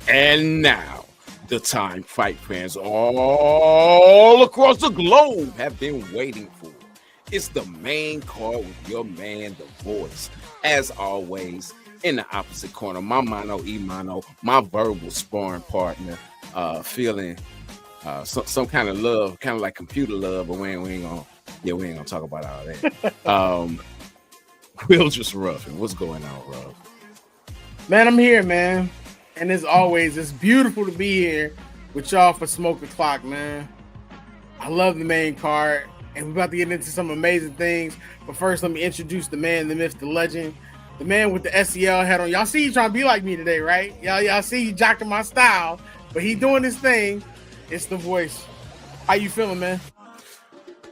And now, the time fight fans all across the globe have been waiting for. It's the main card with your man, The Voice. As always, in the opposite corner, my mano mano, my verbal sparring partner, feeling some kind of love, kind of like computer love, but we ain't gonna talk about all that. Will just Ruffin. What's going on, Ruff? Man, I'm here, man. And as always, it's beautiful to be here with y'all for Smoke the Clock, man. I love the main card, and we're about to get into some amazing things. But first, let me introduce the man, the myth, the legend, the man with the SEL hat on. Y'all see you trying to be like me today, right? Y'all see you jocking my style, but he doing his thing. It's The Voice. How you feeling, man?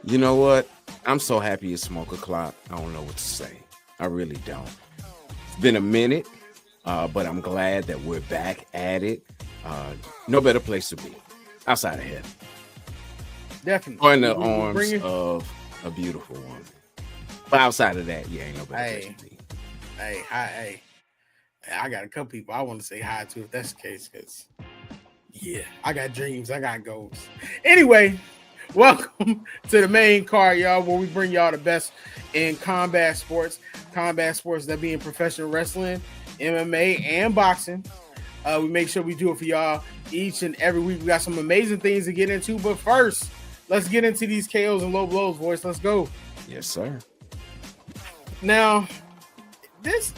You know what? I'm so happy it's Smoke O'Clock. I don't know what to say. I really don't. It's been a minute. But I'm glad that we're back at it. No better place to be outside of heaven. Definitely. Or in the arms of a beautiful woman. But outside of that, ain't no better place to be. Hey. I got a couple people I want to say hi to if that's the case. Because, I got dreams. I got goals. Anyway, welcome to the main card, y'all, where we bring y'all the best in combat sports. Combat sports, that being professional wrestling, MMA, and boxing. We make sure we do it for y'all each and every week. We got some amazing things to get into, but first, let's get into these KOs and low blows, Voice. Let's go. Yes, sir. Now, this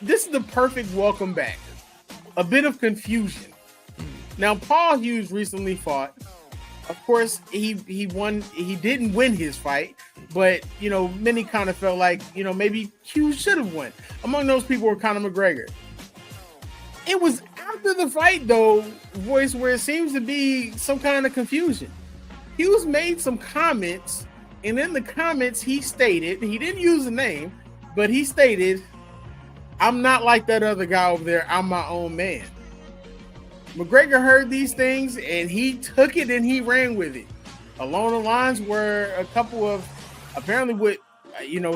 is the perfect welcome back. A bit of confusion. Now, Paul Hughes recently fought. Of course, he won. He didn't win his fight, but many kind of felt like maybe Hughes should have won. Among those people were Conor McGregor. It was after the fight, though, Voice, where it seems to be some kind of confusion. Hughes made some comments, and in the comments he stated, he didn't use a name, but he stated, "I'm not like that other guy over there. I'm my own man." McGregor heard these things and he took it and he ran with it. Along the lines were a couple of apparently what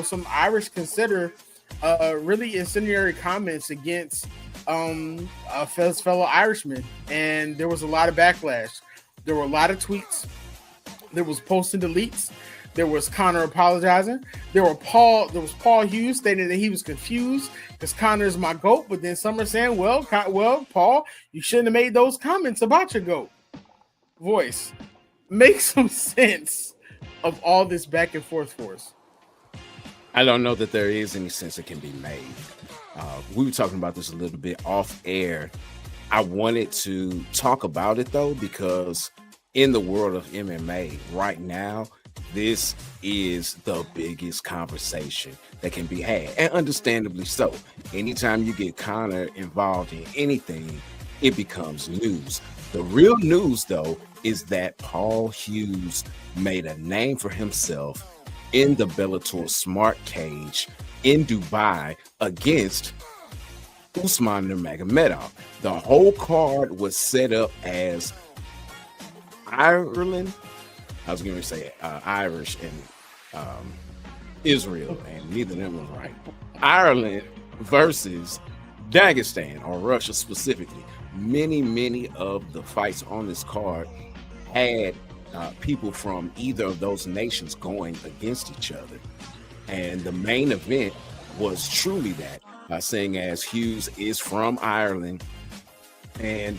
some Irish consider really incendiary comments against a fellow Irishman, and there was a lot of backlash. There were a lot of tweets. There was post and deletes. There was Conor apologizing. There was Paul Hughes stating that he was confused because Conor is my GOAT, but then some are saying, well, Paul, you shouldn't have made those comments about your GOAT. Voice, make some sense of all this back and forth for us. I don't know that there is any sense that can be made. We were talking about this a little bit off air. I wanted to talk about it, though, because in the world of MMA right now, this is the biggest conversation that can be had, and understandably so. Anytime you get Conor involved in anything, it becomes news. The real news, though, is that Paul Hughes made a name for himself in the Bellator Smart Cage in Dubai against Usman Nurmagomedov. The whole card was set up as Ireland. I was going to say Irish and Israel, and neither of them was right. Ireland versus Dagestan, or Russia specifically. Many of the fights on this card had people from either of those nations going against each other. And the main event was truly that, seeing as Hughes is from Ireland, and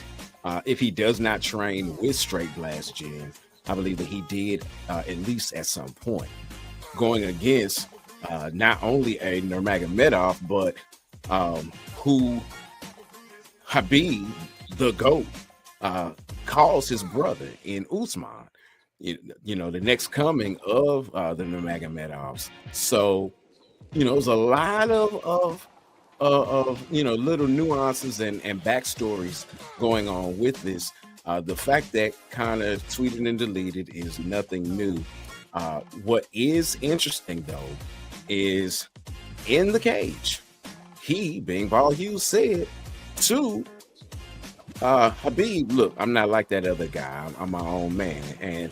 if he does not train with Straight Blast Gym, I believe that he did at least at some point, going against not only a Nurmagomedov, but who Habib, the GOAT, calls his brother in Usman. The next coming of the Nurmagomedovs. So, there's a lot of little nuances and backstories going on with this. The fact that Conor tweeted and deleted is nothing new. What is interesting, though, is in the cage, he, being Paul Hughes, said to Habib, look, I'm not like that other guy. I'm my own man. And,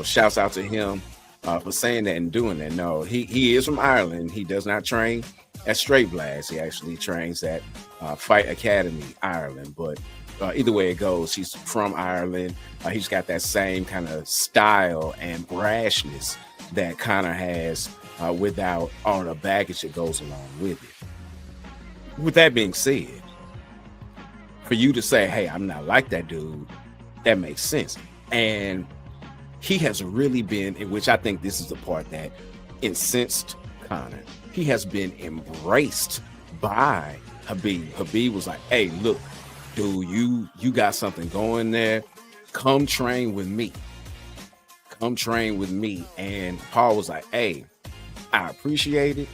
shouts out to him for saying that and doing that. No, he is from Ireland. He does not train at Straight Blast. He actually trains at Fight Academy, Ireland. But either way it goes, he's from Ireland. He's got that same kind of style and brashness that Conor has without all the baggage that goes along with it. With that being said, for you to say, hey, I'm not like that dude, that makes sense. And he has really been, in which I think this is the part that incensed Conor, he has been embraced by Khabib. Khabib was like, hey, look, dude, you got something going there. Come train with me. Come train with me. And Paul was like, hey, I appreciate it.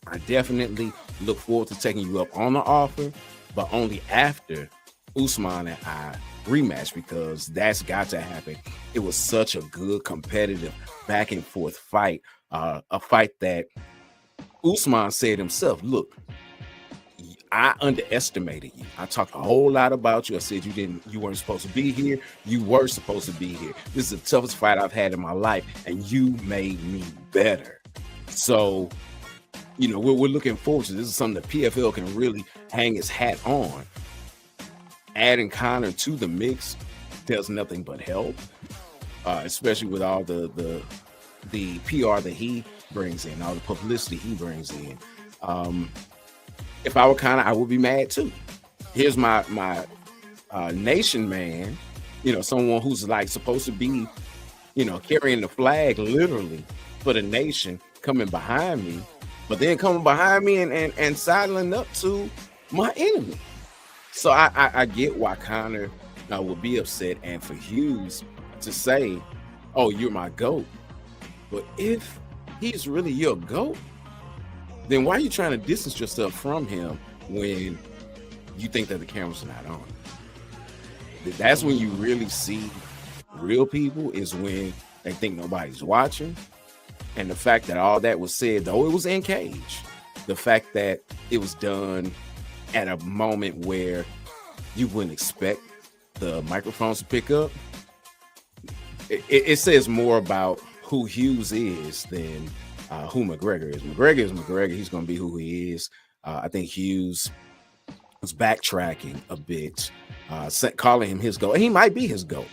I definitely look forward to taking you up on the offer, but only after Usman and I rematch, because that's got to happen. It was such a good competitive back and forth fight, a fight that Usman said himself, look, I underestimated you. I talked a whole lot about you. I said you weren't supposed to be here. You were supposed to be here. This is the toughest fight I've had in my life, and you made me better. So, we're looking forward to this. Is something that PFL can really hang its hat on. Adding Conor to the mix does nothing but help, especially with all the PR that he brings in, all the publicity he brings in. If I were Conor, I would be mad too. Here's my nation man, someone who's like supposed to be, carrying the flag literally for the nation, coming behind me, but then coming behind me and sidling up to my enemy. So I get why Conor would be upset, and for Hughes to say, oh, you're my GOAT. But if he's really your GOAT, then why are you trying to distance yourself from him when you think that the camera's not on? That's when you really see real people, is when they think nobody's watching. And the fact that all that was said, though it was in cage, the fact that it was done at a moment where you wouldn't expect the microphones to pick up, it says more about who Hughes is than who McGregor is. McGregor is McGregor. He's going to be who he is. I think Hughes was backtracking a bit, calling him his GOAT. He might be his GOAT,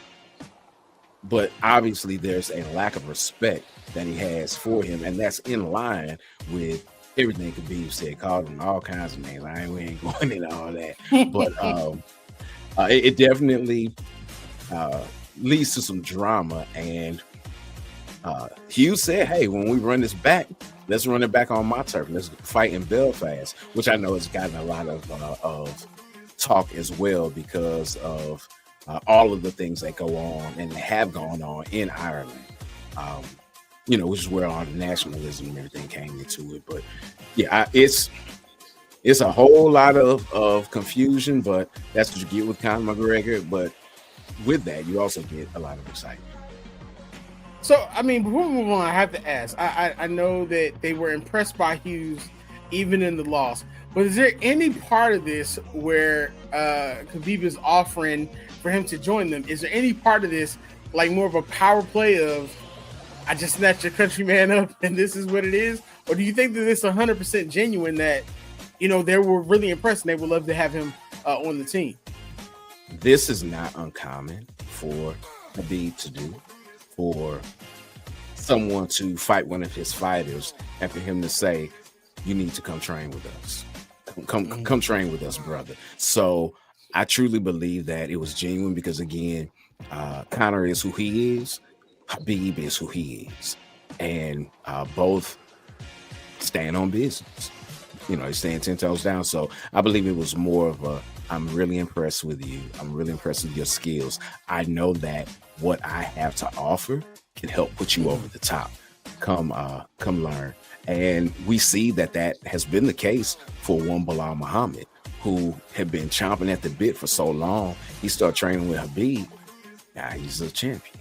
but obviously there's a lack of respect that he has for him, and that's in line with everything Khabib said. Called him all kinds of names. We ain't going into all that, but it definitely leads to some drama. And Hughes said, hey, when we run this back, let's run it back on my turf. Let's fight in Belfast, which I know has gotten a lot of talk as well, because of all of the things that go on and have gone on in Ireland, which is where all the nationalism and everything came into it. But yeah, it's a whole lot of confusion, but that's what you get with Conor McGregor. But with that, you also get a lot of excitement. So, before we move on, I have to ask. I know that they were impressed by Hughes even in the loss, but is there any part of this where Khabib is offering for him to join them? Is there any part of this like more of a power play of, I just snatched your countryman up and this is what it is? Or do you think that it's 100% genuine that, they were really impressed and they would love to have him on the team? This is not uncommon for Khabib to do, for someone to fight one of his fighters and for him to say, you need to come train with us. Come train with us, brother. So I truly believe that it was genuine, because again, Conor is who he is. Khabib is who he is. And both stand on business. They stand 10 toes down. So I believe it was more of a, I'm really impressed with you. I'm really impressed with your skills. I know that what I have to offer can help put you over the top. Come learn. And we see that has been the case for one Bilal Muhammad, who had been chomping at the bit for so long. He started training with Khabib. Now he's a champion.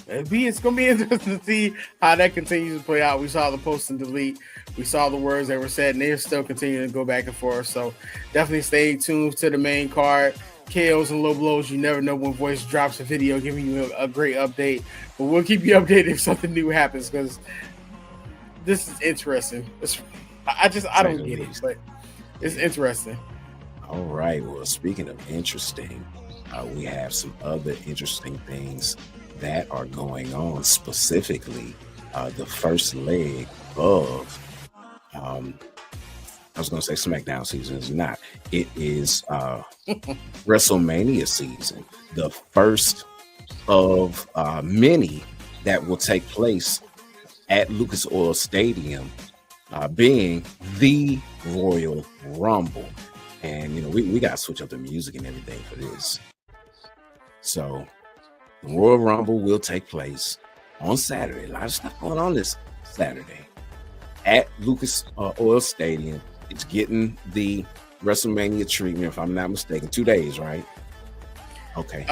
It's going to be interesting to see how that continues to play out. We saw the post and delete. We saw the words that were said, and they're still continuing to go back and forth. So definitely stay tuned to the main card. KOs and low blows. You never know when Voice drops a video giving you a great update. But we'll keep you updated if something new happens, because this is interesting. I don't get it. But It's interesting. All right. Well, speaking of interesting, we have some other interesting things that are going on. Specifically, the first leg of, I was going to say SmackDown season. Is not. It is WrestleMania season. The first of many that will take place at Lucas Oil Stadium, being the Royal Rumble. And, we got to switch up the music and everything for this. So the Royal Rumble will take place on Saturday. A lot of stuff going on this Saturday at Lucas Oil Stadium. It's getting the WrestleMania treatment, if I'm not mistaken. 2 days, right? Okay.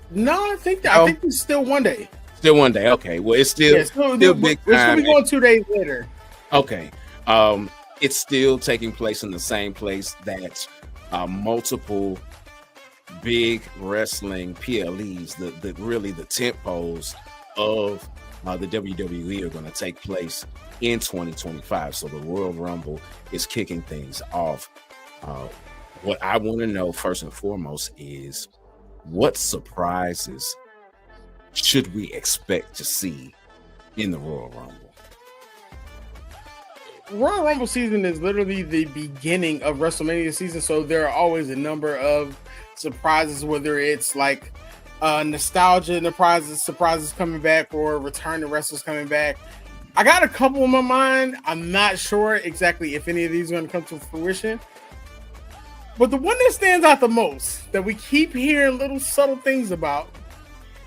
No, I think it's still 1 day. Still 1 day. Okay. Well, it's still big We're time. still be going 2 days later. Okay. It's still taking place in the same place that multiple big wrestling PLEs, the tent poles of the WWE are going to take place in 2025. So the Royal Rumble is kicking things off. What I want to know first and foremost is, what surprises should we expect to see in the Royal Rumble? Royal Rumble season is literally the beginning of WrestleMania season, so there are always a number of surprises, whether it's like nostalgia and surprises coming back, or return to wrestlers coming back. I got a couple in my mind. I'm not sure exactly if any of these are going to come to fruition, but the one that stands out the most, that we keep hearing little subtle things about,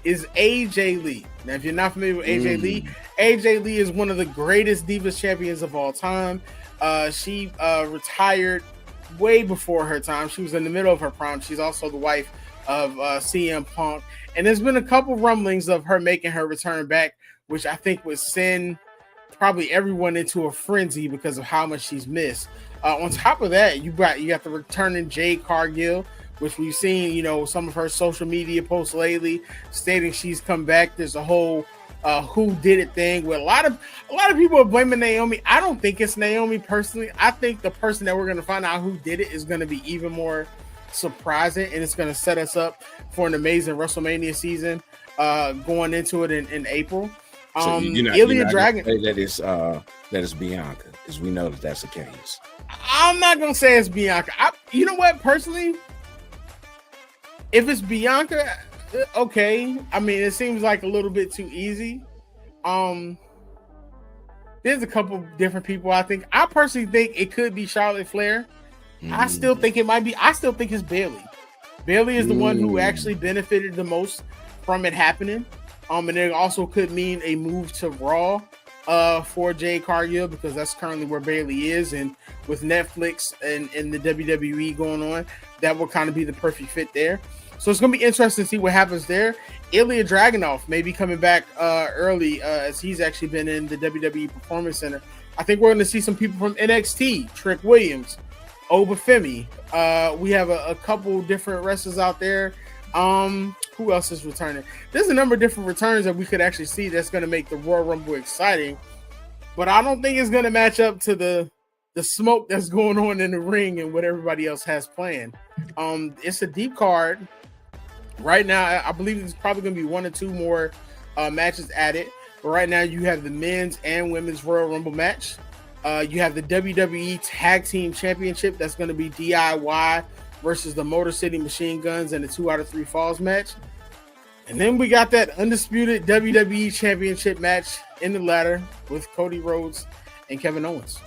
is AJ Lee. Now, if you're not familiar with AJ Lee, AJ Lee is one of the greatest Divas champions of all time. She retired way before her time. She was in the middle of her prime. She's also the wife of CM Punk. And there's been a couple rumblings of her making her return back, which I think would send probably everyone into a frenzy because of how much she's missed. On top of that, you got the returning Jade Cargill, which we've seen, some of her social media posts lately stating she's come back. There's a whole who did it thing where a lot of people are blaming Naomi. I don't think it's Naomi personally. I think the person that we're going to find out who did it is going to be even more surprising, and it's going to set us up for an amazing WrestleMania season going into it in April. So Ilya Dragon, that is Bianca, because we know that's the case. I'm not going to say it's Bianca. You know what, personally, if it's Bianca, okay. I mean, it seems like a little bit too easy. There's a couple different people. I personally think it could be Charlotte Flair. I still think it might be. I still think it's Bayley. Bayley is the one who actually benefited the most from it happening. And it also could mean a move to Raw for Jade Cargill, because that's currently where Bayley is, and with Netflix and the WWE going on, that will kind of be the perfect fit there. So it's going to be interesting to see what happens there. Ilya Dragunov may be coming back early, as he's actually been in the WWE Performance Center. I think we're going to see some people from NXT, Trick Williams, Obafemi. We have a couple different wrestlers out there. Who else is returning? There's a number of different returns that we could actually see that's going to make the Royal Rumble exciting. But I don't think it's going to match up to the smoke that's going on in the ring and what everybody else has planned. It's a deep card. Right now, I believe there's probably going to be one or two more matches added. But right now, you have the men's and women's Royal Rumble match. You have the WWE Tag Team Championship. That's going to be DIY versus the Motor City Machine Guns in a 2 out of 3 falls match. And then we got that undisputed WWE Championship match in the ladder with Cody Rhodes and Kevin Owens.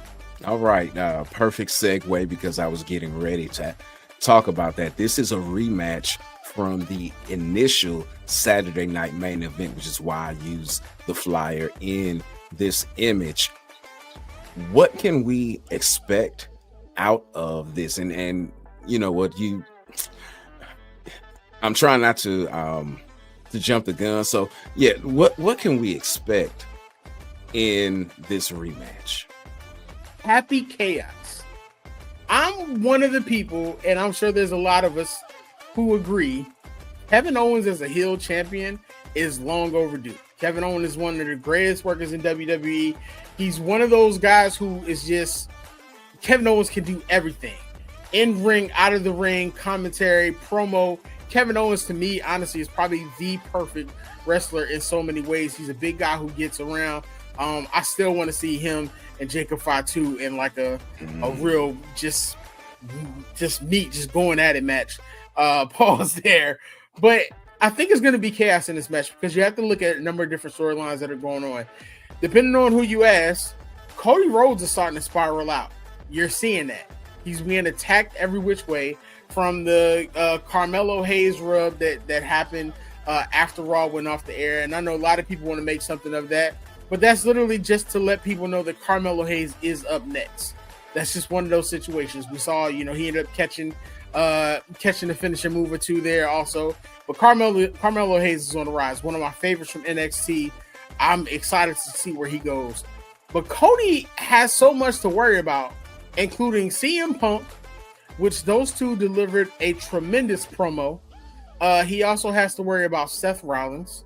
All right. Perfect segue, because I was getting ready to talk about that. This is a rematch from the initial Saturday night main event, which is why I use the flyer in this image. What can we expect out of this? And you know what, I'm trying not to jump the gun. So yeah, what can we expect in this rematch? Happy chaos. I'm one of the people, and I'm sure there's a lot of us who agree, Kevin Owens as a heel champion is long overdue. Kevin Owens is one of the greatest workers in WWE. He's one of those guys who is just Kevin Owens can do everything. In ring, out of the ring, commentary, promo. Kevin Owens, to me, honestly, is probably the perfect wrestler in so many ways. He's a big guy who gets around. I still want to see him and Jacob Fatu in like a real just meet, just going at it match. Pause there. But I think it's going to be chaos in this match because you have to look at a number of different storylines that are going on. Depending on who you ask, Cody Rhodes is starting to spiral out. You're seeing that. He's being attacked every which way, from the Carmelo Hayes rub that happened after Raw went off the air. And I know a lot of people want to make something of that, but that's literally just to let people know that Carmelo Hayes is up next. That's just one of those situations. We saw, he ended up catching the finishing move or two there also. But Carmelo Hayes is on the rise. One of my favorites from NXT. I'm excited to see where he goes. But Cody has so much to worry about, including CM Punk, which those two delivered a tremendous promo. He also has to worry about Seth Rollins.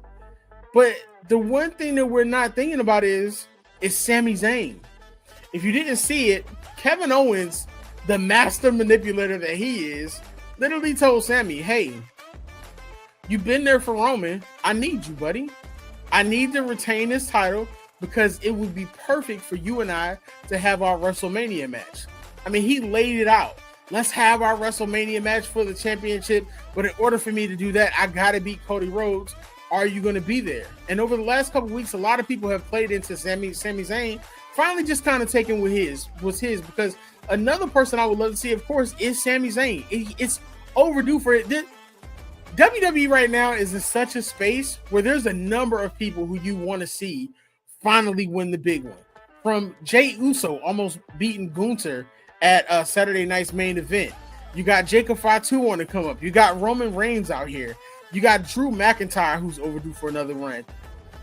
But the one thing that we're not thinking about is Sami Zayn. If you didn't see it, Kevin Owens, the master manipulator that he is, literally told Sami, hey, you've been there for Roman. I need you, buddy. I need to retain this title because it would be perfect for you and I to have our WrestleMania match. I mean, he laid it out. Let's have our WrestleMania match for the championship. But in order for me to do that, I got to beat Cody Rhodes. Are you going to be there? And over the last couple of weeks, a lot of people have played into Sami Zayn finally just kind of taking was his, because another person I would love to see, of course, is Sami Zayn. It's overdue for it. WWE right now is in such a space where there's a number of people who you want to see finally win the big one. From Jey Uso almost beating Gunther at Saturday night's main event. You got Jacob Fatu on to come up. You got Roman Reigns out here. You got Drew McIntyre, who's overdue for another run.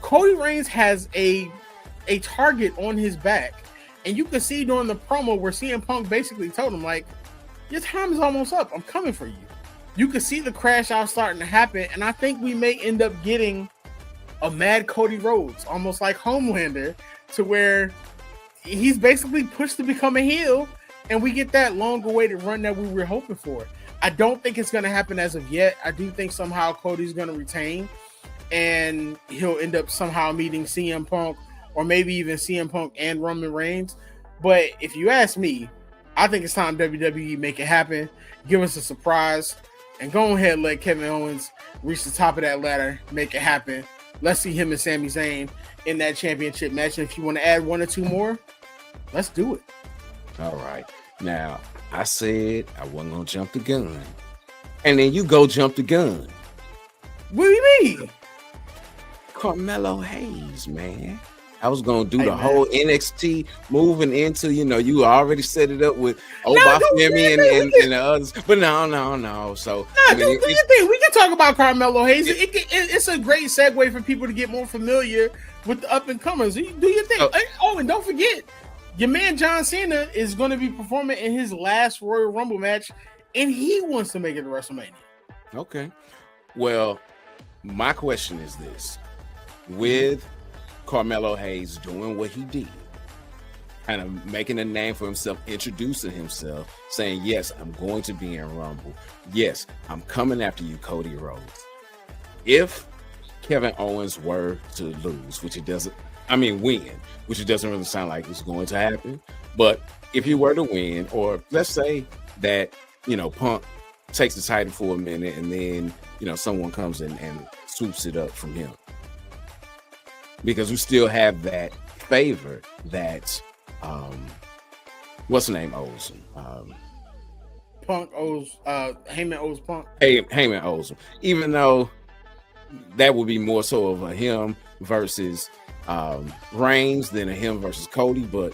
Cody Reigns has a target on his back. And you can see during the promo where CM Punk basically told him, like, your time is almost up. I'm coming for you. You can see the crash out starting to happen. And I think we may end up getting a mad Cody Rhodes, almost like Homelander, to where he's basically pushed to become a heel. And we get that long-awaited run that we were hoping for. I don't think it's going to happen as of yet. I do think somehow Cody's going to retain. And he'll end up somehow meeting CM Punk, or maybe even CM Punk and Roman Reigns. But if you ask me, I think it's time WWE make it happen. Give us a surprise. And go ahead and let Kevin Owens reach the top of that ladder. Make it happen. Let's see him and Sami Zayn in that championship match. And if you want to add one or two more, let's do it. All right. Now, I said I wasn't going to jump the gun. And then you go jump the gun. What do you mean? Carmelo Hayes, man. I was going to do the whole NXT moving into, you already set it up with Obafemi and the others. But no. So, do your thing. We can talk about Carmelo Hayes. It's a great segue for people to get more familiar with the up-and-comers. Do your thing. Oh, and don't forget, your man John Cena is going to be performing in his last Royal Rumble match, and he wants to make it to WrestleMania. Okay. Well, my question is this. With Carmelo Hayes doing what he did, kind of making a name for himself, introducing himself, saying, yes, I'm going to be in Rumble. Yes, I'm coming after you, Cody Rhodes. If Kevin Owens were to lose, which it doesn't, win, which it doesn't really sound like it's going to happen. But if he were to win, or let's say that, Punk takes the title for a minute and then, someone comes in and swoops it up from him. Because we still have that favor that, what's the name owes him? Punk owes, Heyman owes Punk. Heyman owes him. Even though that would be more so of a him versus Reigns than a him versus Cody, but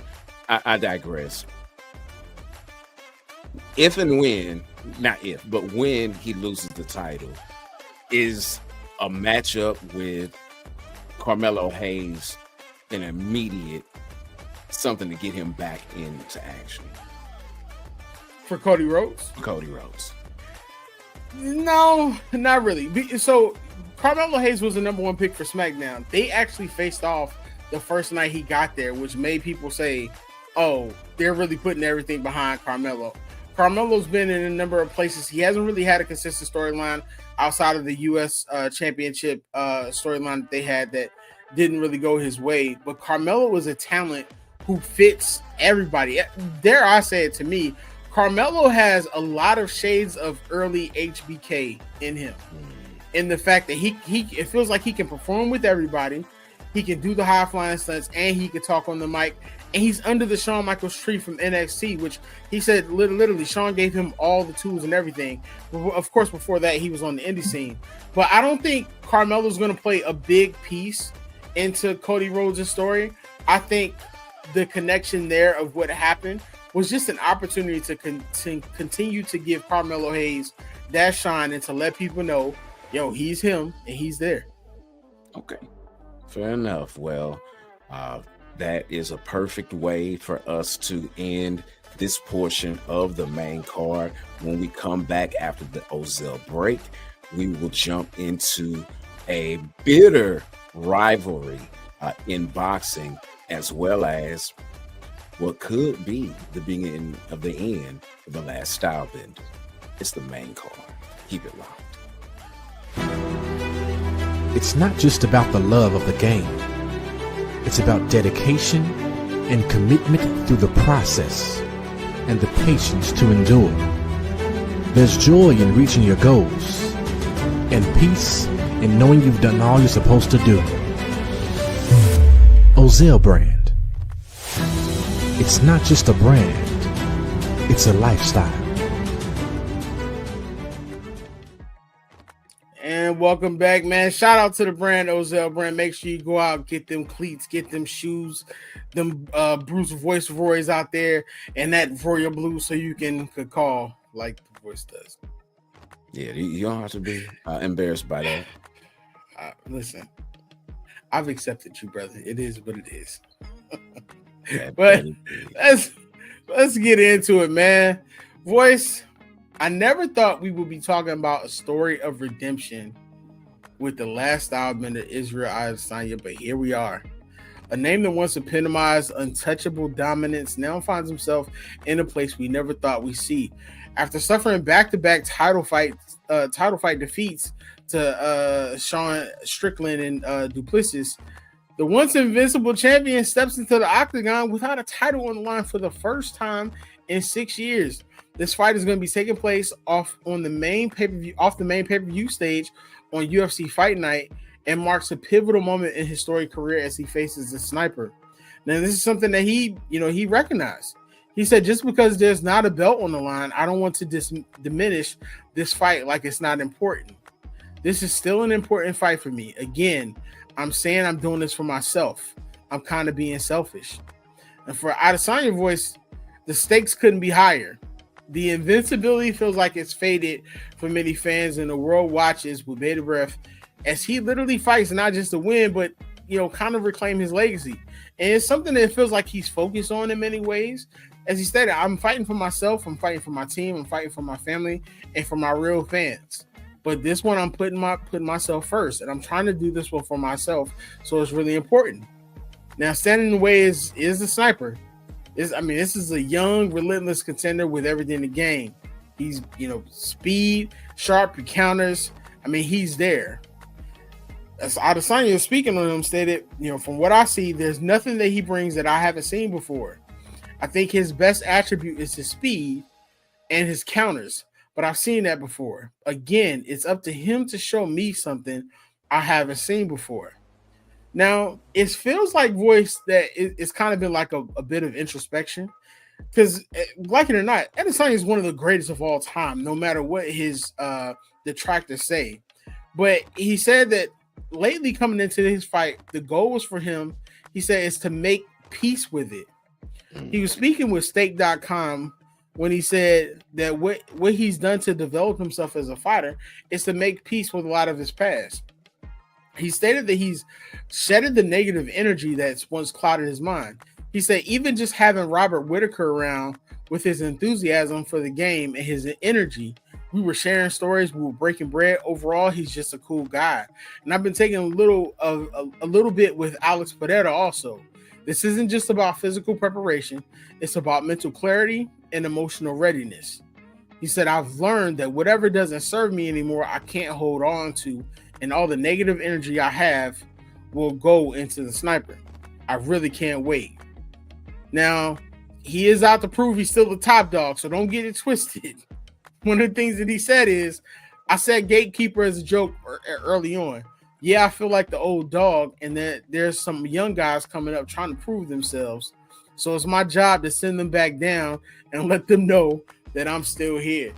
I digress. If and when, not if, but when he loses the title, is a matchup with Carmelo Hayes an immediate something to get him back into action? For Cody Rhodes? Cody Rhodes. No, not really. So Carmelo Hayes was the number one pick for SmackDown. They actually faced off the first night he got there, which made people say, oh, they're really putting everything behind Carmelo. Carmelo's been in a number of places. He hasn't really had a consistent storyline outside of the U.S. Championship storyline that they had that didn't really go his way. But Carmelo was a talent who fits everybody. Dare I say it, to me, Carmelo has a lot of shades of early HBK in him. In the fact that he it feels like he can perform with everybody. He can do the high flying stunts, and he can talk on the mic. And he's under the Shawn Michaels tree from NXT, which he said literally Shawn gave him all the tools and everything. Of course, before that, he was on the indie scene. But I don't think Carmelo's going to play a big piece into Cody Rhodes' story. I think the connection there of what happened was just an opportunity to continue to give Carmelo Hayes that shine and to let people know, yo, he's him and he's there. Okay, fair enough. Well, that is a perfect way for us to end this portion of the main card. When we come back after the Ozell break, we will jump into a bitter rivalry in boxing, as well as what could be the beginning of the end of the last style bender. It's the main card. Keep it locked. It's not just about the love of the game. It's about dedication and commitment through the process and the patience to endure. There's joy in reaching your goals and peace in knowing you've done all you're supposed to do. Ozell brand. It's not just a brand, it's a lifestyle. And welcome back, man. Shout out to the brand, Ozell brand. Make sure you go out, get them cleats, get them shoes, them Bruce voice Roys out there, and that Royal Blue so you could call like the voice does. Yeah, you don't have to be embarrassed by that. Listen, I've accepted you, brother. It is what it is. That But let's get into it, man. Voice, I never thought we would be talking about a story of redemption with the last style bender, Israel Adesanya, but here we are. A name that once epitomized untouchable dominance now finds himself in a place we never thought we'd see. After suffering back-to-back title fight defeats to Sean Strickland and Duplessis, the once invincible champion steps into the octagon without a title on the line for the first time in 6 years. This fight is going to be taking place off the main pay-per-view stage on UFC Fight Night, and marks a pivotal moment in his storied career as he faces the Sniper. Now, this is something that he recognized. He said, just because there's not a belt on the line, I don't want to diminish this fight like it's not important. This is still an important fight for me. Again, I'm saying I'm doing this for myself. I'm kind of being selfish. And for Adesanya voice, the stakes couldn't be higher. The invincibility feels like it's faded for many fans, and the world watches with bated breath as he literally fights not just to win, but kind of reclaim his legacy. And it's something that feels like he's focused on in many ways. As he stated, I'm fighting for myself, I'm fighting for my team, I'm fighting for my family, and for my real fans. But this one, I'm putting myself first, and I'm trying to do this one for myself. So it's really important. Now, standing in the way is the Sniper. This is a young, relentless contender with everything in the game. He's, speed, sharp counters. He's there. As Adesanya, speaking on him, stated, from what I see, there's nothing that he brings that I haven't seen before. I think his best attribute is his speed and his counters, but I've seen that before. Again, it's up to him to show me something I haven't seen before. Now, it feels like voice that it's kind of been like a bit of introspection, because like it or not, Adesanya is one of the greatest of all time, no matter what his detractors say. But he said that lately coming into his fight, the goal was for him, he said, is to make peace with it. He was speaking with Stake.com when he said that what he's done to develop himself as a fighter is to make peace with a lot of his past. He stated that he's shedded the negative energy that's once clouded his mind. He said even just having Robert Whitaker around with his enthusiasm for the game and his energy, we were sharing stories, we were breaking bread. Overall, he's just a cool guy. And I've been taking a little bit with Alex Pereira also. This isn't just about physical preparation, it's about mental clarity and emotional readiness. He said, I've learned that whatever doesn't serve me anymore, I can't hold on to, and all the negative energy I have will go into the sniper. I really can't wait. Now, he is out to prove he's still the top dog, so don't get it twisted. One of the things that he said is, I said gatekeeper as a joke early on. Yeah, I feel like the old dog, and that there's some young guys coming up trying to prove themselves. So it's my job to send them back down and let them know that I'm still here.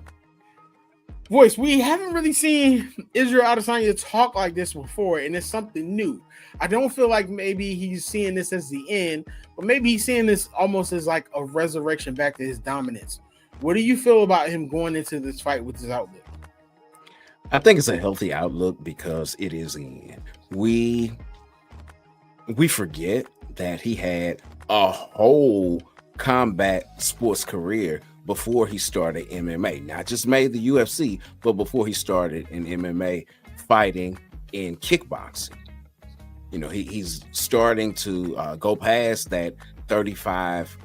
Voice, we haven't really seen Israel Adesanya talk like this before, and it's something new. I don't feel like maybe he's seeing this as the end, but maybe he's seeing this almost as like a resurrection back to his dominance. What do you feel about him going into this fight with his outlook? I think it's a healthy outlook because it is in. We forget that he had a whole combat sports career before he started MMA. Not just made the UFC, but before he started in MMA, fighting in kickboxing. You know, he's starting to go past that 35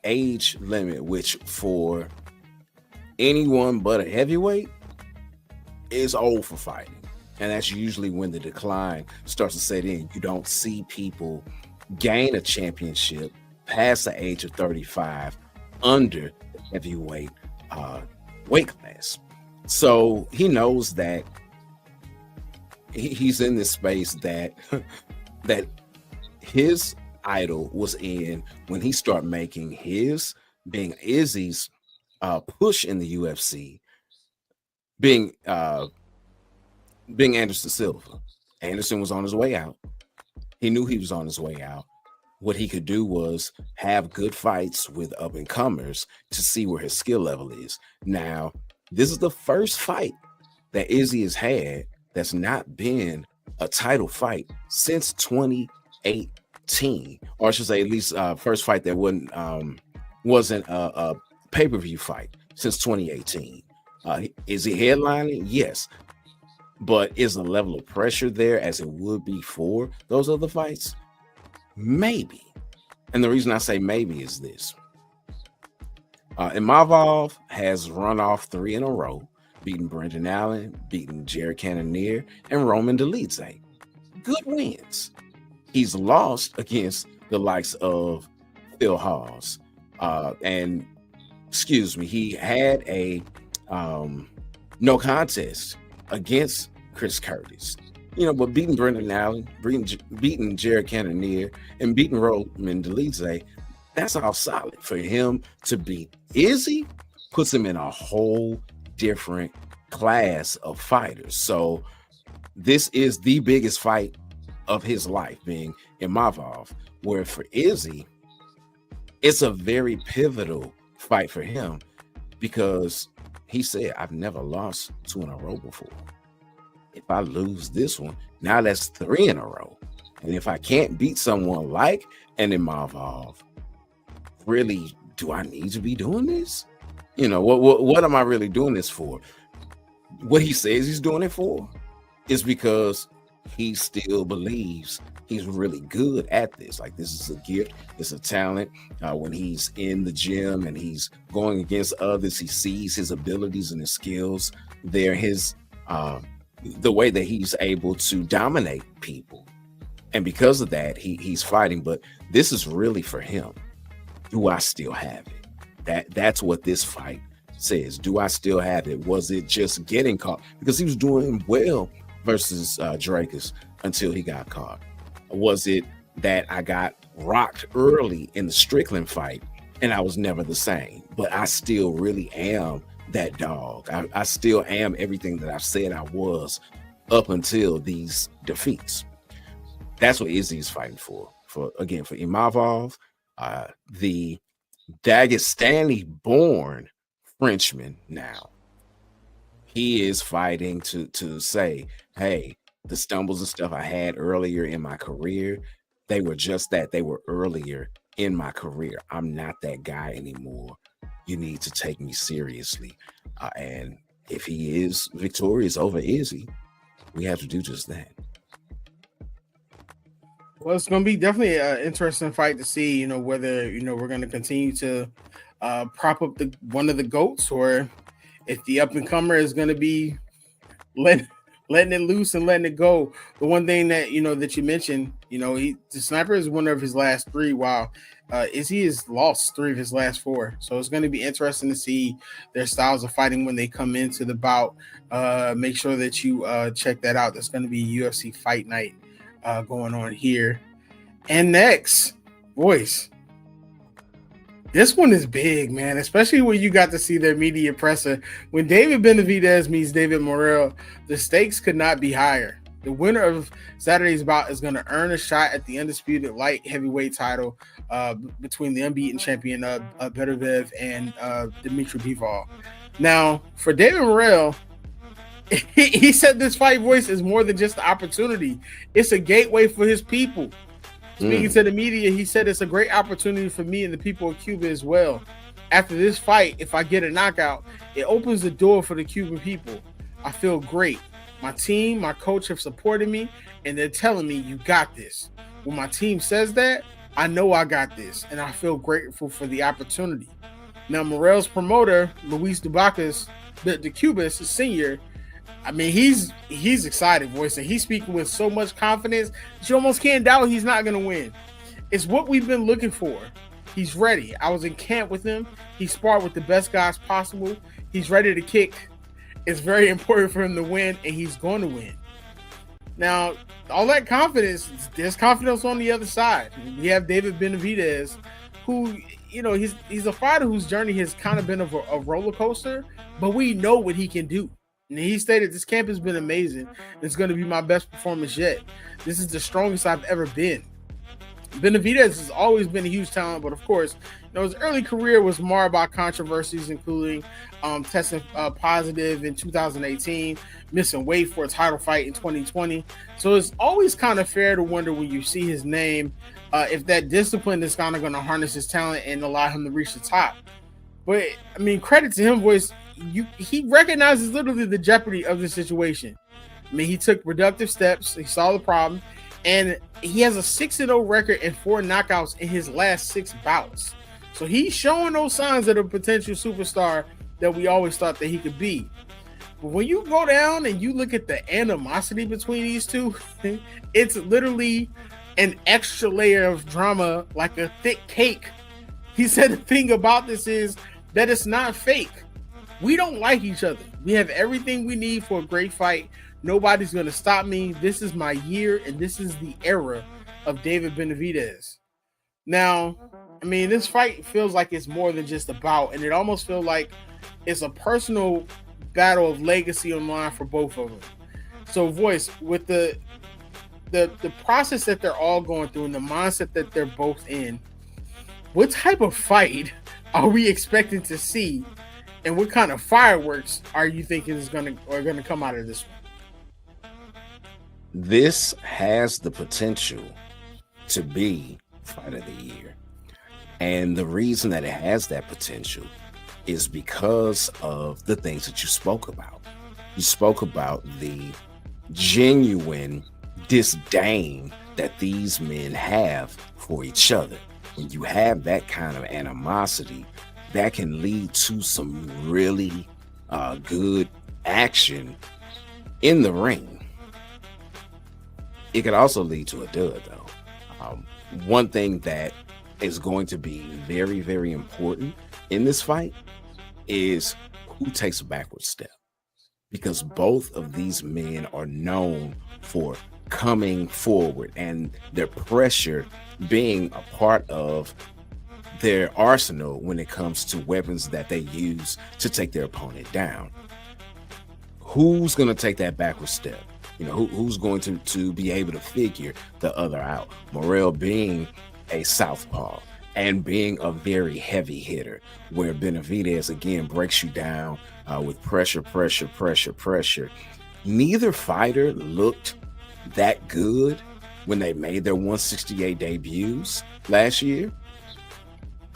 age limit, which for anyone but a heavyweight is old for fighting. And that's usually when the decline starts to set in. You don't see people gain a championship past the age of 35 under the heavyweight weight class. So he knows that he's in this space that that his idol was in when he started making his, being Izzy's push in the UFC, being Anderson Silva. Anderson was on his way out. He knew he was on his way out. What he could do was have good fights with up and comers to see where his skill level is. Now, this is the first fight that Izzy has had that's not been a title fight since 2018, or I should say, at least first fight that wasn't a pay-per-view fight since 2018. Is he headlining? Yes. But is the level of pressure there as it would be for those other fights? Maybe. And the reason I say maybe is this. Imavov has run off 3 in a row, beating Brendan Allen, beating Jared Cannonier, and Roman Dolidze. Good wins. He's lost against the likes of Phil Hawes. And, excuse me, he had a no contest against Chris Curtis. You know, but beating Brendan Allen, beating Jared Cannonier, and beating Roman Dolidze, that's all solid. For him to beat Izzy puts him in a whole different class of fighters. So this is the biggest fight of his life, being Imavov, where for Izzy, it's a very pivotal fight for him because he said, I've never lost 2 in a row before. If I lose this one, now that's 3 in a row. And if I can't beat someone like an Imavov, really, do I need to be doing this? You know, what am I really doing this for? What he says he's doing it for is because he still believes he's really good at this. Like, this is a gift, it's a talent. When he's in the gym and he's going against others, he sees his abilities and his skills. They're his the way that he's able to dominate people. And because of that, he's fighting. But this is really for him. Do I still have it? That's what this fight says. Do I still have it? Was it just getting caught? Because he was doing well versus Drakus until he got caught. Was it that I got rocked early in the Strickland fight and I was never the same? But I still really am that dog. I still am everything that I've said I was up until these defeats. That's what Izzy's fighting for. For Imavov, the Dagestani-born Frenchman now. He is fighting to say, hey, the stumbles and stuff I had earlier in my career, they were just that. They were earlier in my career. I'm not that guy anymore. You need to take me seriously. And if he is victorious over Izzy, we have to do just that. Well, it's going to be definitely an interesting fight to see, whether, we're going to continue to prop up one of the GOATs, or if the up and comer is going to be letting it loose and letting it go. The one thing that, that you mentioned, the Sniper is winner of his last 3. Wow. Izzy has lost 3 of his last 4. So it's going to be interesting to see their styles of fighting when they come into the bout. Make sure that you check that out. That's going to be UFC Fight Night going on here. And next, voice. This one is big, man, especially when you got to see their media presser. When David Benavidez meets David Morrell, the stakes could not be higher. The winner of Saturday's bout is going to earn a shot at the undisputed light heavyweight title between the unbeaten champion Beterbiev and Dmitry Bivol. Now, for David Morrell, he said this fight, voice, is more than just an opportunity. It's a gateway for his people. Speaking to the media, he said it's a great opportunity for me and the people of Cuba as well. After this fight, if I get a knockout, it opens the door for the Cuban people. I feel great. My team, my coach have supported me, and they're telling me, you got this. When my team says that, I know I got this, and I feel grateful for the opportunity. Now, Morrell's promoter, Luis Dubacas, the Cubas, senior, I mean, he's excited, voice, and he's speaking with so much confidence that you almost can't doubt he's not going to win. It's what we've been looking for. He's ready. I was in camp with him. He sparred with the best guys possible. He's ready to kick. It's very important for him to win, and he's going to win. Now, all that confidence, there's confidence on the other side. We have David Benavidez, who, he's a fighter whose journey has kind of been a roller coaster, but we know what he can do. And he stated, this camp has been amazing. It's going to be my best performance yet. This is the strongest I've ever been. Benavidez has always been a huge talent, but of course, his early career was marred by controversies, including testing positive in 2018, missing weight for a title fight in 2020. So it's always kind of fair to wonder when you see his name, if that discipline is kind of going to harness his talent and allow him to reach the top. But I mean, credit to him, boys. He recognizes literally the jeopardy of the situation. I mean, he took productive steps. He saw the problem, and he has a 6-0 record and 4 knockouts in his last 6 bouts. So he's showing those signs of a potential superstar that we always thought that he could be. But when you go down and you look at the animosity between these two, it's literally an extra layer of drama, like a thick cake. He said the thing about this is that it's not fake. We don't like each other. We have everything we need for a great fight. Nobody's going to stop me. This is my year, and this is the era of David Benavidez. Now, I mean, this fight feels like it's more than just a bout, and it almost feels like it's a personal battle of legacy on the line for both of them. So, voice, with the process that they're all going through and the mindset that they're both in, what type of fight are we expecting to see? And what kind of fireworks are you thinking are going to come out of this one? This has the potential to be fight of the year. And the reason that it has that potential is because of the things that you spoke about. You spoke about the genuine disdain that these men have for each other. When you have that kind of animosity, that can lead to some really good action in the ring. It could also lead to a dud, though. One thing that is going to be very, very important in this fight is who takes a backward step. Because both of these men are known for coming forward and their pressure being a part of their arsenal when it comes to weapons that they use to take their opponent down. Who's going to take that backward step? Who's going to be able to figure the other out? Morrell being a southpaw and being a very heavy hitter, where Benavidez again breaks you down with pressure. Neither fighter looked that good when they made their 168 debuts last year.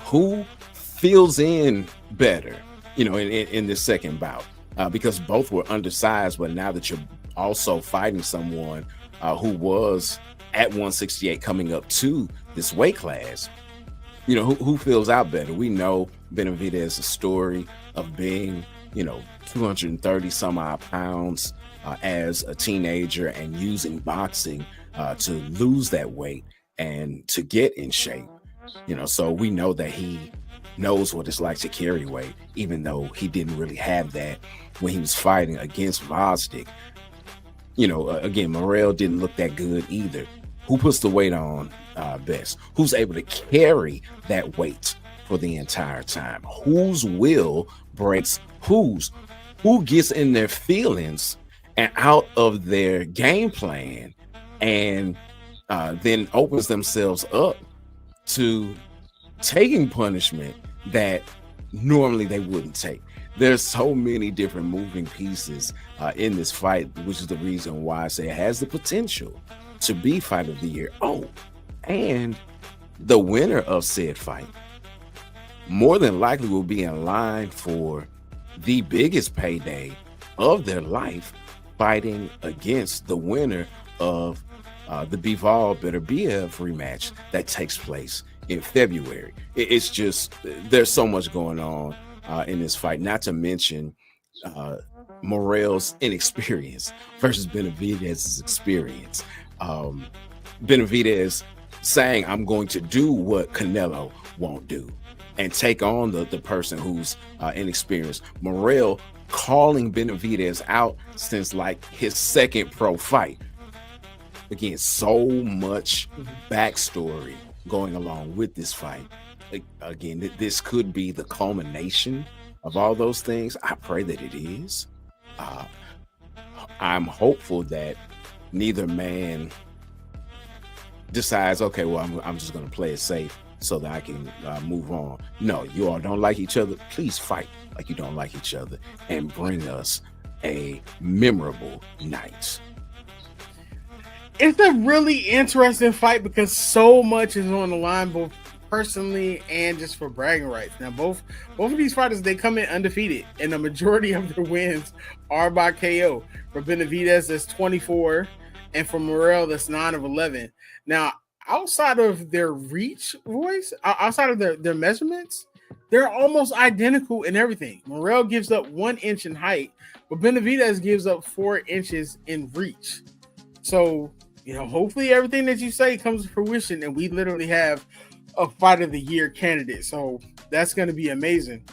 Who fills in better, in this second bout? Because both were undersized, but now that you're also fighting someone who was at 168 coming up to this weight class. You know, who feels out better? We know Benavidez' story of being, 230 some odd pounds as a teenager and using boxing to lose that weight and to get in shape. So we know that he knows what it's like to carry weight, even though he didn't really have that when he was fighting against Vosdick. Again, Morrell didn't look that good either. Who puts the weight on best? Who's able to carry that weight for the entire time? Whose will breaks whose? Who gets in their feelings and out of their game plan and then opens themselves up to taking punishment that normally they wouldn't take? There's so many different moving pieces in this fight, which is the reason why I say it has the potential to be fight of the year. Oh, and the winner of said fight more than likely will be in line for the biggest payday of their life, fighting against the winner of the Bivol Beterbiev rematch that takes place in February. It's just, there's so much going on in this fight, not to mention Morrell's inexperience versus Benavidez's experience. Benavidez saying, I'm going to do what Canelo won't do and take on the person who's inexperienced. Morrell calling Benavidez out since like his second pro fight. Again, so much backstory going along with this fight. Again, this could be the culmination of all those things. I pray that it is. I'm hopeful that neither man decides, okay, well, I'm just going to play it safe so that I can move on. No, you all don't like each other. Please fight like you don't like each other and bring us a memorable night. It's a really interesting fight because so much is on the line, both personally and just for bragging rights. Now, both of these fighters, they come in undefeated, and the majority of their wins are by KO. For Benavidez, that's 24, and for Morrell, that's 9 of 11. Now, outside of their reach voice, outside of their measurements, they're almost identical in everything. Morrell gives up 1 inch in height, but Benavidez gives up 4 inches in reach. So, hopefully everything that you say comes to fruition and we literally have a fight of the year candidate. So that's going to be amazing.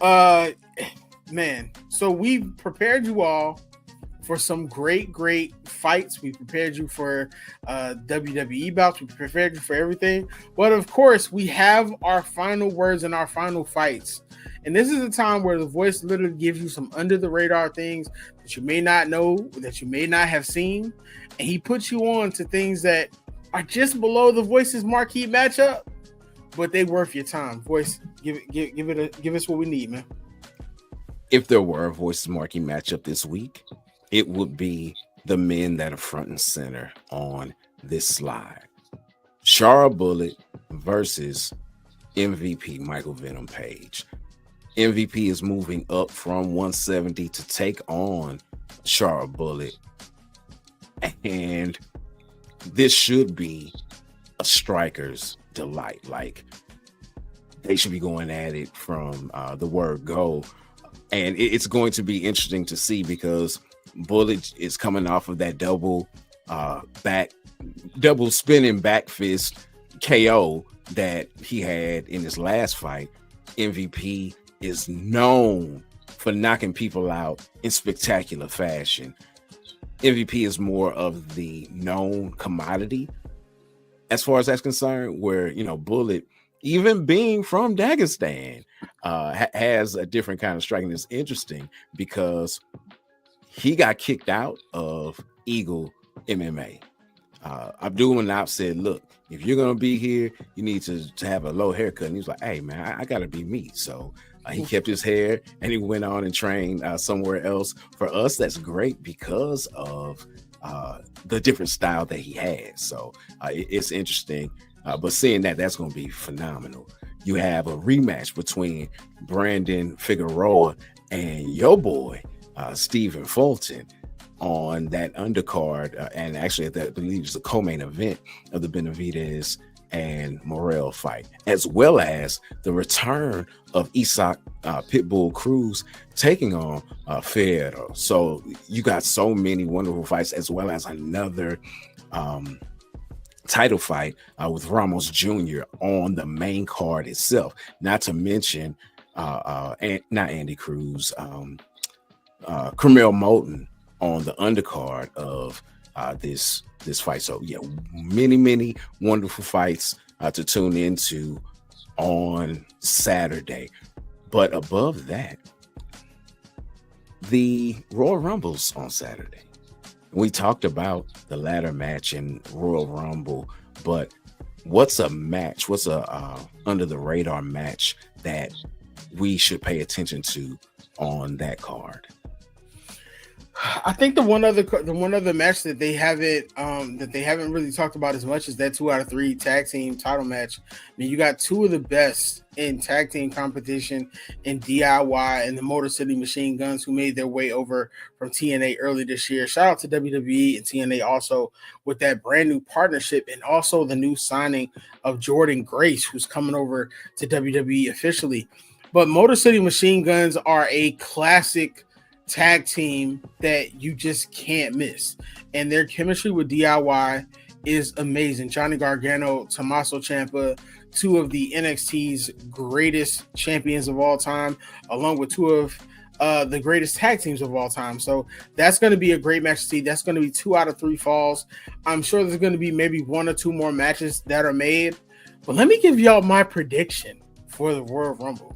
Man, so we prepared you all for some great fights. We prepared you for WWE bouts. We prepared you for everything. But of course, we have our final words and our final fights. And this is a time where the voice literally gives you some under the radar things that you may not know, that you may not have seen. And he puts you on to things that are just below the voice's marquee matchup, but they worth your time. Voice, give us what we need, man. If there were a voice's marquee matchup this week, it would be the men that are front and center on this slide. Shara Bullet versus MVP Michael Venom Page. MVP is moving up from 170 to take on Shara Bullet. And this should be a striker's delight. Like, they should be going at it from the word go. And it's going to be interesting to see because Bullet is coming off of that double spinning back fist KO that he had in his last fight. MVP is known for knocking people out in spectacular fashion. MVP is more of the known commodity as far as that's concerned, where, Bullet, even being from Dagestan, has a different kind of striking. It's interesting because he got kicked out of Eagle MMA. Abdul Manap said, look, if you're going to be here, you need to have a low haircut. And he was like, hey, man, I got to be me. So he kept his hair and he went on and trained somewhere else. For us, that's great because of the different style that he has. So it's interesting. But seeing that's going to be phenomenal. You have a rematch between Brandon Figueroa and your boy, Stephen Fulton, on that undercard, and actually that I believe is the co-main event of the Benavidez and Morrell fight, as well as the return of Isak Pitbull Cruz taking on Fierro. So you got so many wonderful fights, as well as another title fight with Ramos Jr. on the main card itself. Not to mention, not Andy Cruz, Carmel Moulton on the undercard of this fight. So yeah, many wonderful fights to tune into on Saturday. But above that, the Royal Rumbles on Saturday. We talked about the ladder match in Royal Rumble, but what's a match? What's a under the radar match that we should pay attention to on that card? I think the one other match that they haven't really talked about as much is that 2 out of 3 tag team title match. I mean, you got two of the best in tag team competition in DIY and the Motor City Machine Guns, who made their way over from TNA early this year. Shout out to WWE and TNA also with that brand new partnership, and also the new signing of Jordan Grace, who's coming over to WWE officially. But Motor City Machine Guns are a classic tag team that you just can't miss, and their chemistry with DIY is amazing. Johnny Gargano, Tommaso Ciampa, two of the NXT's greatest champions of all time, along with two of the greatest tag teams of all time. So that's going to be a great match to see. That's going to be 2 out of 3 falls. I'm sure there's going to be maybe 1 or 2 more matches that are made, but let me give y'all my prediction for the Royal Rumble.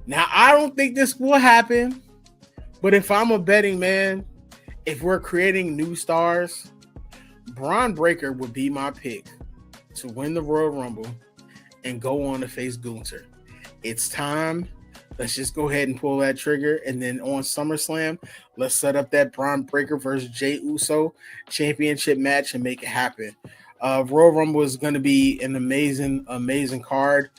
Now, I don't think this will happen, but if I'm a betting man, if we're creating new stars, Braun Breaker would be my pick to win the Royal Rumble and go on to face Gunther. It's time. Let's just go ahead and pull that trigger. And then on SummerSlam, let's set up that Braun Breaker versus Jey Uso championship match and make it happen. Royal Rumble is going to be an amazing card.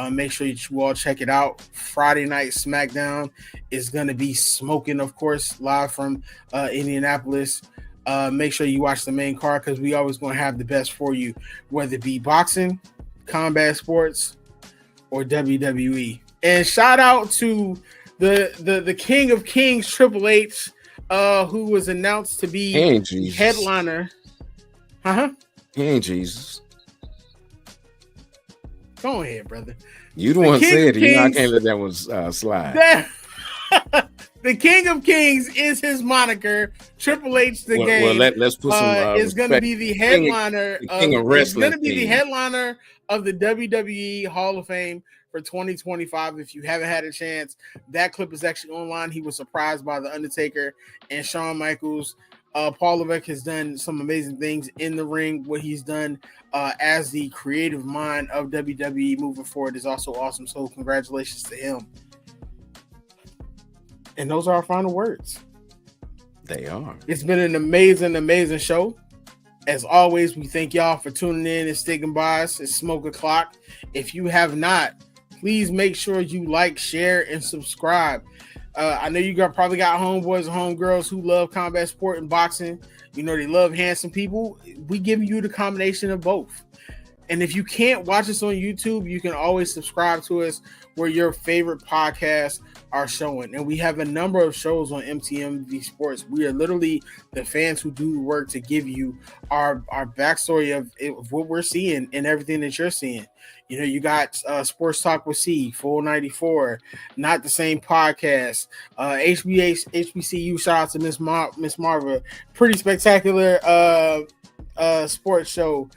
Make sure you all check it out. Friday night SmackDown is going to be smoking, of course, live from Indianapolis. Make sure you watch the main card, because we always going to have the best for you, whether it be boxing, combat sports, or WWE. And shout out to the King of Kings, Triple H, who was announced to be headliner. He ain't Jesus. Go ahead, brother. You the one said it. You know, I can't let that one slide. The King of Kings is his moniker. Triple H, the game. Well, let's put some. Is going to be the headliner. It's going to be the headliner of the WWE Hall of Fame for 2025. If you haven't had a chance, that clip is actually online. He was surprised by the Undertaker and Shawn Michaels. Paul Levesque has done some amazing things in the ring. What he's done as the creative mind of WWE moving forward is also awesome. So congratulations to him. And those are our final words. They are. It's been an amazing show. As always, we thank y'all for tuning in and sticking by us. It's Smoke O'Clock. If you have not, please make sure you like, share, and subscribe. I know you probably got homeboys and homegirls who love combat sport and boxing. You know, they love handsome people. We give you the combination of both. And if you can't watch us on YouTube, you can always subscribe to us where your favorite podcasts are showing. And we have a number of shows on MTMV Sports. We are literally the fans who do the work to give you our backstory of what we're seeing and everything that you're seeing. You know, you got Sports Talk with C, Full 94, Not the Same Podcast, HBCU. Shout out to Miss Marva, pretty spectacular sports show.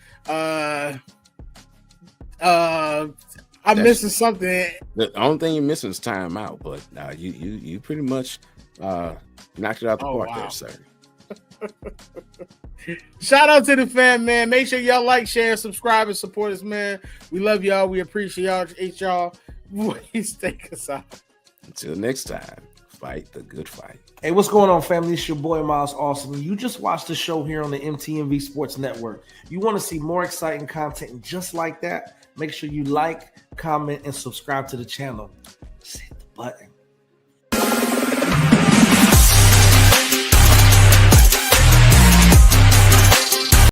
I'm missing something. The only thing you're missing is Time Out, but you pretty much knocked it out the park there, sir. Shout out to the fam, man. Make sure y'all like, share, subscribe, and support us, man. We love y'all. We appreciate y'all. Please take us out. Until next time, fight the good fight. Hey, what's going on, family? It's your boy, Miles Austin. You just watched the show here on the MTMV Sports Network. You want to see more exciting content just like that? Make sure you like, comment, and subscribe to the channel. Just hit the button.